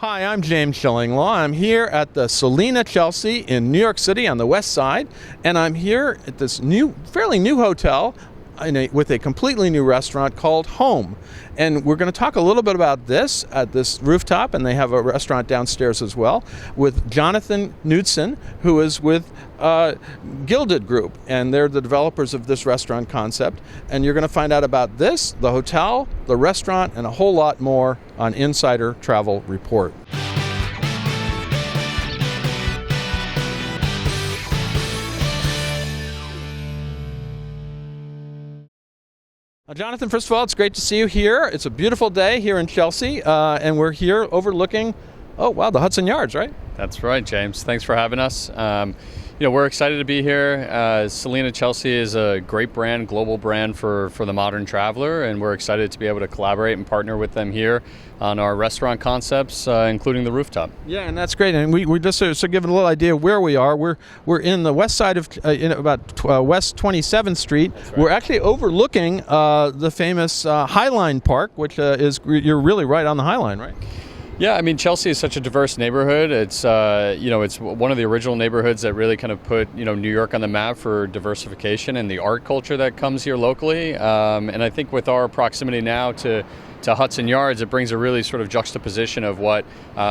Hi, I'm James Shillinglaw. I'm here at the Selina Chelsea in New York City on the west side, and I'm here at this fairly new hotel with a completely new restaurant called Home. And we're going to talk a little bit about this at this Rooftop, and they have a restaurant downstairs as well, with Jonathan Knudsen, who is with Gilded Group, and they're the developers of this restaurant concept. And you're going to find out about this, the hotel, the restaurant, and a whole lot more on Insider Travel Report. Jonathan, first of all, it's great to see you here. It's a beautiful day here in Chelsea, and we're here overlooking, the Hudson Yards, right? That's right, James. Thanks for having us. We're excited to be here. Selina Chelsea is a great brand, global brand for the modern traveler, and we're excited to be able to collaborate and partner with them here on our restaurant concepts, including the Rooftop. Yeah, and that's great. And we just to give a little idea of where we are. We're in the west side of West 27th Street. Right. We're actually overlooking the famous Highline Park, which you're really right on the Highline, right? Yeah, I mean, Chelsea is such a diverse neighborhood. It's it's one of the original neighborhoods that really kind of put New York on the map for diversification and the art culture that comes here locally. And I think with our proximity now to Hudson Yards, it brings a really sort of juxtaposition of what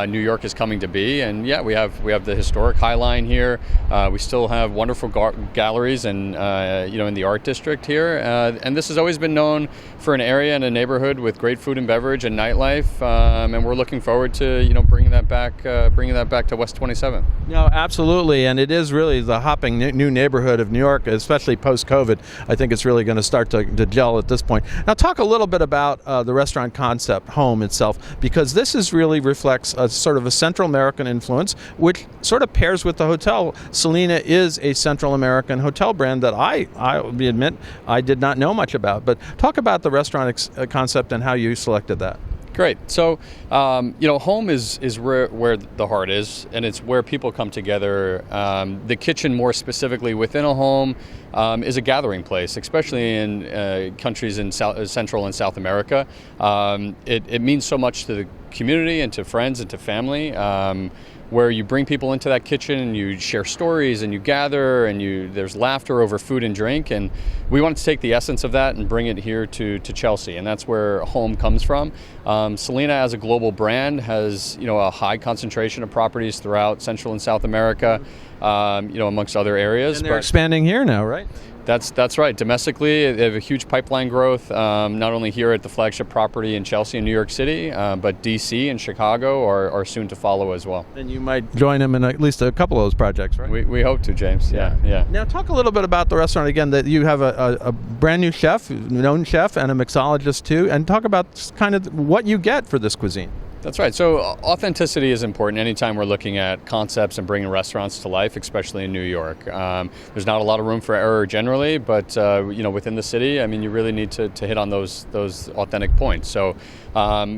New York is coming to be. And yeah, we have the historic High Line here. We still have wonderful galleries and in the art district here. And this has always been known for an area and a neighborhood with great food and beverage and nightlife. And we're looking forward to bringing that back to West 27th. No, absolutely, and it is really the hopping new neighborhood of New York, especially post-COVID. I think it's really going to start to gel at this point. Now, talk a little bit about the restaurant concept, Home itself, because this reflects a sort of a Central American influence, which sort of pairs with the hotel. Selina is a Central American hotel brand that I admit I did not know much about. But talk about the restaurant concept and how you selected that. Great. So, home is where the heart is, and it's where people come together. The kitchen, more specifically within a home, is a gathering place, especially in countries in Central and South America. It means so much to the community and to friends and to family. Where you bring people into that kitchen and you share stories and you gather and there's laughter over food and drink, and we wanted to take the essence of that and bring it here to Chelsea, and that's where Home comes from. Selina, as a global brand, has a high concentration of properties throughout Central and South America, amongst other areas. And they're expanding here now, right? That's right. Domestically, they have a huge pipeline growth, not only here at the flagship property in Chelsea and New York City, but D.C. and Chicago are soon to follow as well. And you might join them in at least a couple of those projects, right? We hope to, James. Yeah. Now, talk a little bit about the restaurant again. That you have a brand new chef, known chef, and a mixologist too, and talk about kind of what you get for this cuisine. That's right. So authenticity is important anytime we're looking at concepts and bringing restaurants to life, especially in New York. There's not a lot of room for error generally, but within the city, I mean, you really need to hit on those authentic points. So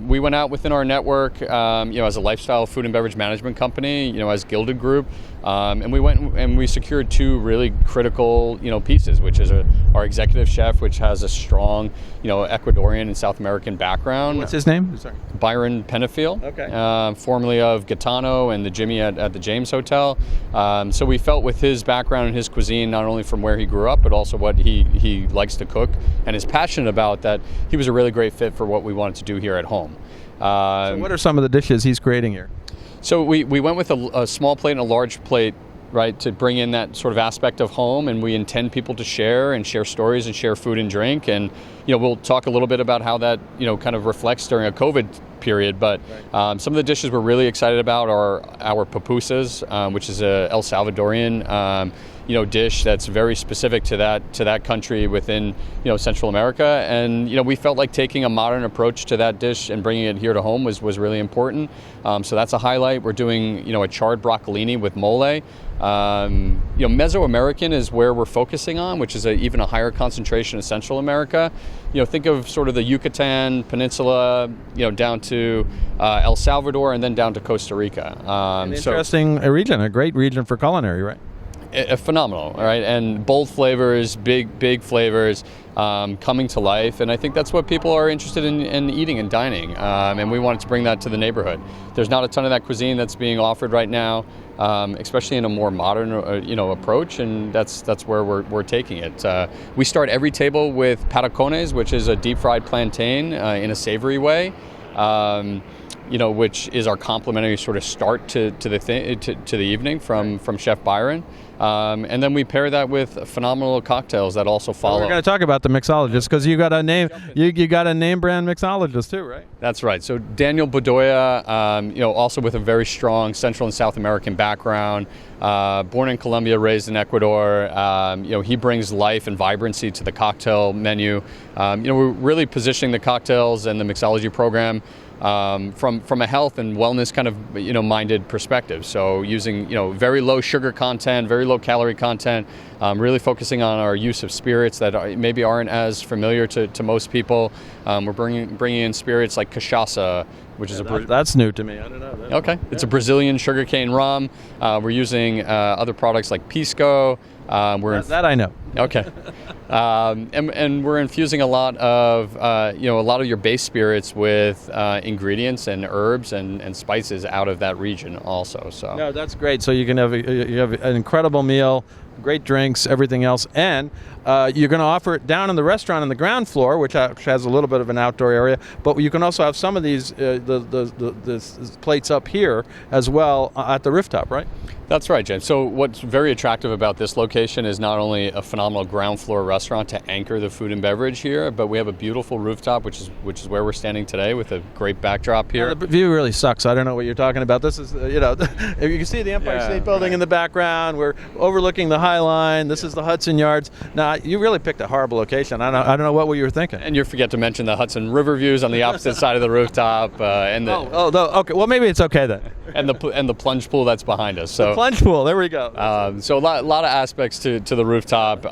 we went out within our network, as a lifestyle food and beverage management company, as Gilded Group, and we went and we secured two really critical, pieces, which is our executive chef, which has a strong, Ecuadorian and South American background. What's his name? Sorry. Byron Penfield. Okay. Formerly of Gitano and the Jimmy at the James Hotel. So we felt with his background and his cuisine, not only from where he grew up, but also what he likes to cook and is passionate about, that he was a really great fit for what we wanted to do here at Home. So what are some of the dishes he's creating here? So we went with a small plate and a large plate, right, to bring in that sort of aspect of home, and we intend people to share stories and share food and drink, and we'll talk a little bit about how that kind of reflects during a COVID period, but some of the dishes we're really excited about are our pupusas, which is a El Salvadorian dish that's very specific to that country within Central America, and we felt like taking a modern approach to that dish and bringing it here to Home was really important. So that's a highlight. We're doing a charred broccolini with mole. Mesoamerican is where we're focusing on, which is even a higher concentration of Central America. Think of sort of the Yucatan Peninsula, down to El Salvador and then down to Costa Rica. An interesting region, a great region for culinary, right? Phenomenal, all right, and bold flavors, big flavors, coming to life, and I think that's what people are interested in eating and dining, and we wanted to bring that to the neighborhood. There's not a ton of that cuisine that's being offered right now, especially in a more modern, approach, and that's where we're taking it. We start every table with patacones, which is a deep fried plantain in a savory way. Which is our complimentary sort of start to the evening from Chef Byron, and then we pair that with phenomenal cocktails that also follow. We're going to talk about the mixologist because you got a name, you got a name brand mixologist too, right? That's right. So Daniel Bedoya, also with a very strong Central and South American background, born in Colombia, raised in Ecuador. He brings life and vibrancy to the cocktail menu. We're really positioning the cocktails and the mixology program from a health and wellness kind of minded perspective. So using very low sugar content, very low calorie content, really focusing on our use of spirits that maybe aren't as familiar to most people. We're bringing in spirits like cachaça, which is that's new to me. I don't know. Okay, it's a Brazilian sugarcane rum. We're using other products like pisco. That I know. Okay, and we're infusing a lot of your base spirits with ingredients and herbs and spices out of that region also. So no, that's great. So you can have an incredible meal, great drinks, everything else, and you're going to offer it down in the restaurant on the ground floor, which has a little bit of an outdoor area. But you can also have some of these the plates up here as well at the rooftop, right? That's right, James. So what's very attractive about this location is not only a phenomenal ground floor restaurant to anchor the food and beverage here, but we have a beautiful rooftop, which is where we're standing today with a great backdrop here. Yeah, the view really sucks. I don't know what you're talking about. This is, you can see the Empire State Building in the background. We're overlooking the High Line. This is the Hudson Yards. Now, you really picked a horrible location. I don't know what you were thinking. And you forget to mention the Hudson River views on the opposite side of the rooftop. Okay. Well, maybe it's okay then. And the plunge pool that's behind us. So. Plunge pool, there we go. So a lot of aspects to the rooftop.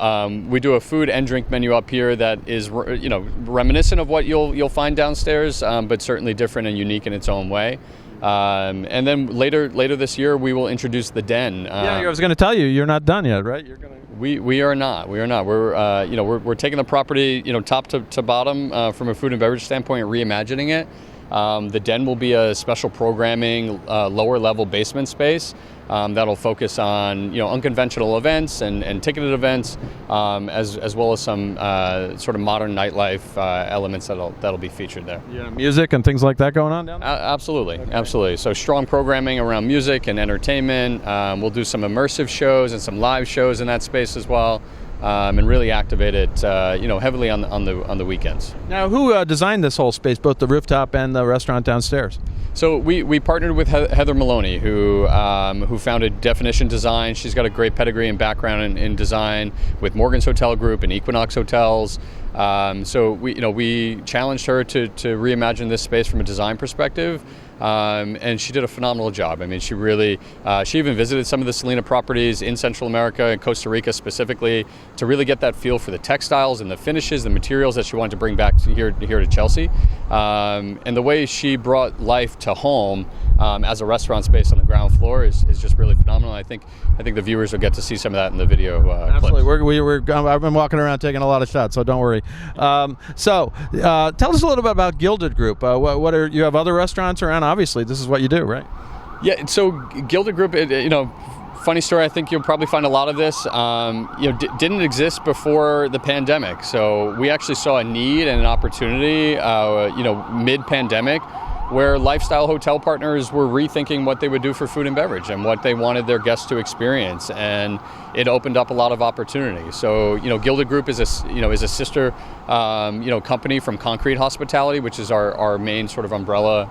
We do a food and drink menu up here that is reminiscent of what you'll find downstairs, but certainly different and unique in its own way. And then later this year we will introduce the Den. I was going to tell you, you're not done yet, right? We are not. We're taking the property top to bottom from a food and beverage standpoint, reimagining it. The Den will be a special programming lower level basement space that'll focus on unconventional events and ticketed events, as well as some sort of modern nightlife elements that'll be featured there. Yeah, music and things like that going on down there? Absolutely, okay. Absolutely. So strong programming around music and entertainment. We'll do some immersive shows and some live shows in that space as well. And really activate it, heavily on the weekends. Now, who designed this whole space, both the rooftop and the restaurant downstairs? So we partnered with Heather Maloney, who founded Definition Design. She's got a great pedigree and background in design with Morgan's Hotel Group and Equinox Hotels. So we challenged her to reimagine this space from a design perspective. And she did a phenomenal job. I mean, she even visited some of the Selena properties in Central America and Costa Rica specifically to really get that feel for the textiles and the finishes, the materials that she wanted to bring back here to Chelsea. And the way she brought life to home as a restaurant space on the ground floor is just really phenomenal. I think the viewers will get to see some of that in the video Absolutely. I've been walking around taking a lot of shots, so don't worry. So tell us a little bit about Gilded Group. You have other restaurants around? Obviously, this is what you do, right? Yeah, so Gilded Group, funny story, I think you'll probably find a lot of this, didn't exist before the pandemic. So we actually saw a need and an opportunity, mid-pandemic, where lifestyle hotel partners were rethinking what they would do for food and beverage and what they wanted their guests to experience, and it opened up a lot of opportunity. So, Gilded Group is a sister, company from Concrete Hospitality, which is our main sort of umbrella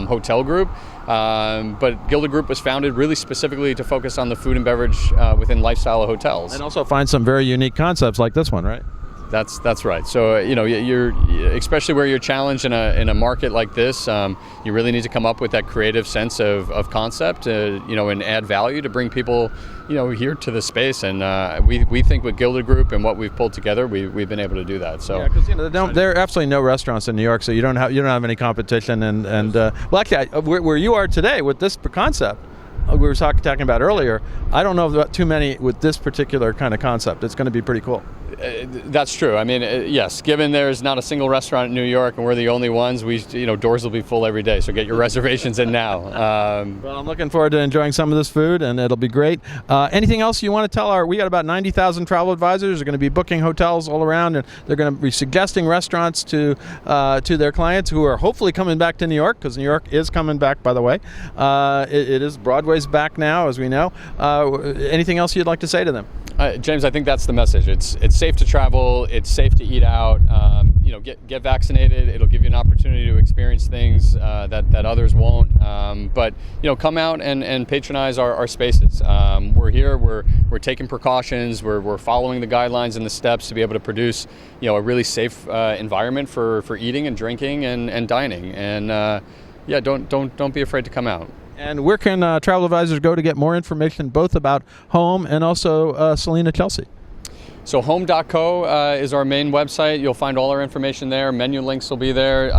hotel group. But Gilded Group was founded really specifically to focus on the food and beverage within lifestyle hotels, and also find some very unique concepts like this one, right? That's right. So you're especially where you're challenged in a market like this, you really need to come up with that creative sense of concept, and add value to bring people here to the space. And we think with Gilded Group and what we've pulled together, we've been able to do that. So because there are absolutely no restaurants in New York, so you don't have any competition. And well, actually, where you are today with this concept. we were talking about earlier, I don't know about too many with this particular kind of concept. It's going to be pretty cool. That's true. I mean, yes, given there's not a single restaurant in New York and we're the only ones, doors will be full every day. So get your reservations in now. Well, I'm looking forward to enjoying some of this food, and it'll be great. Anything else you want to tell we got about 90,000 travel advisors. They're going to be booking hotels all around, and they're going to be suggesting restaurants to their clients who are hopefully coming back to New York, because New York is coming back, by the way. It is Broadway's back now, as we know. Anything else you'd like to say to them? James, I think that's the message. It's safe to travel. It's safe to eat out. Get vaccinated. It'll give you an opportunity to experience things that others won't. But come out and patronize our spaces. We're here. We're taking precautions. We're following the guidelines and the steps to be able to produce a really safe environment for eating and drinking and dining. And don't be afraid to come out. And where can travel advisors go to get more information both about Home and also Selina Chelsea? So home.co is our main website. You'll find all our information there. Menu links will be there.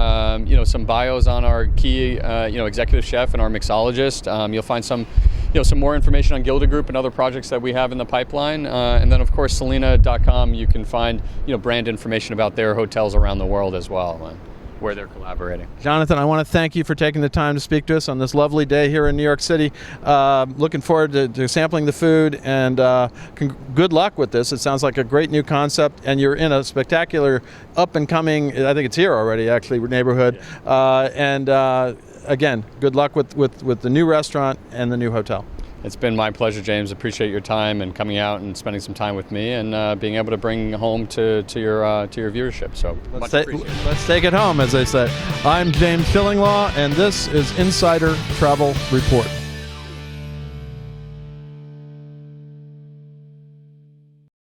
Some bios on our key executive chef and our mixologist. You'll find some more information on Gilda Group and other projects that we have in the pipeline. And then, of course, Selina.com, you can find brand information about their hotels around the world as well, where they're collaborating. Jonathan, I want to thank you for taking the time to speak to us on this lovely day here in New York City. Looking forward to sampling the food, and good luck with this. It sounds like a great new concept, and you're in a spectacular up-and-coming, I think it's here already, actually, neighborhood. Yeah. Again, good luck with the new restaurant and the new hotel. It's been my pleasure, James. Appreciate your time and coming out and spending some time with me, and being able to bring home to your viewership. So let's take it home, as they say. I'm James Shillinglaw, and this is Insider Travel Report.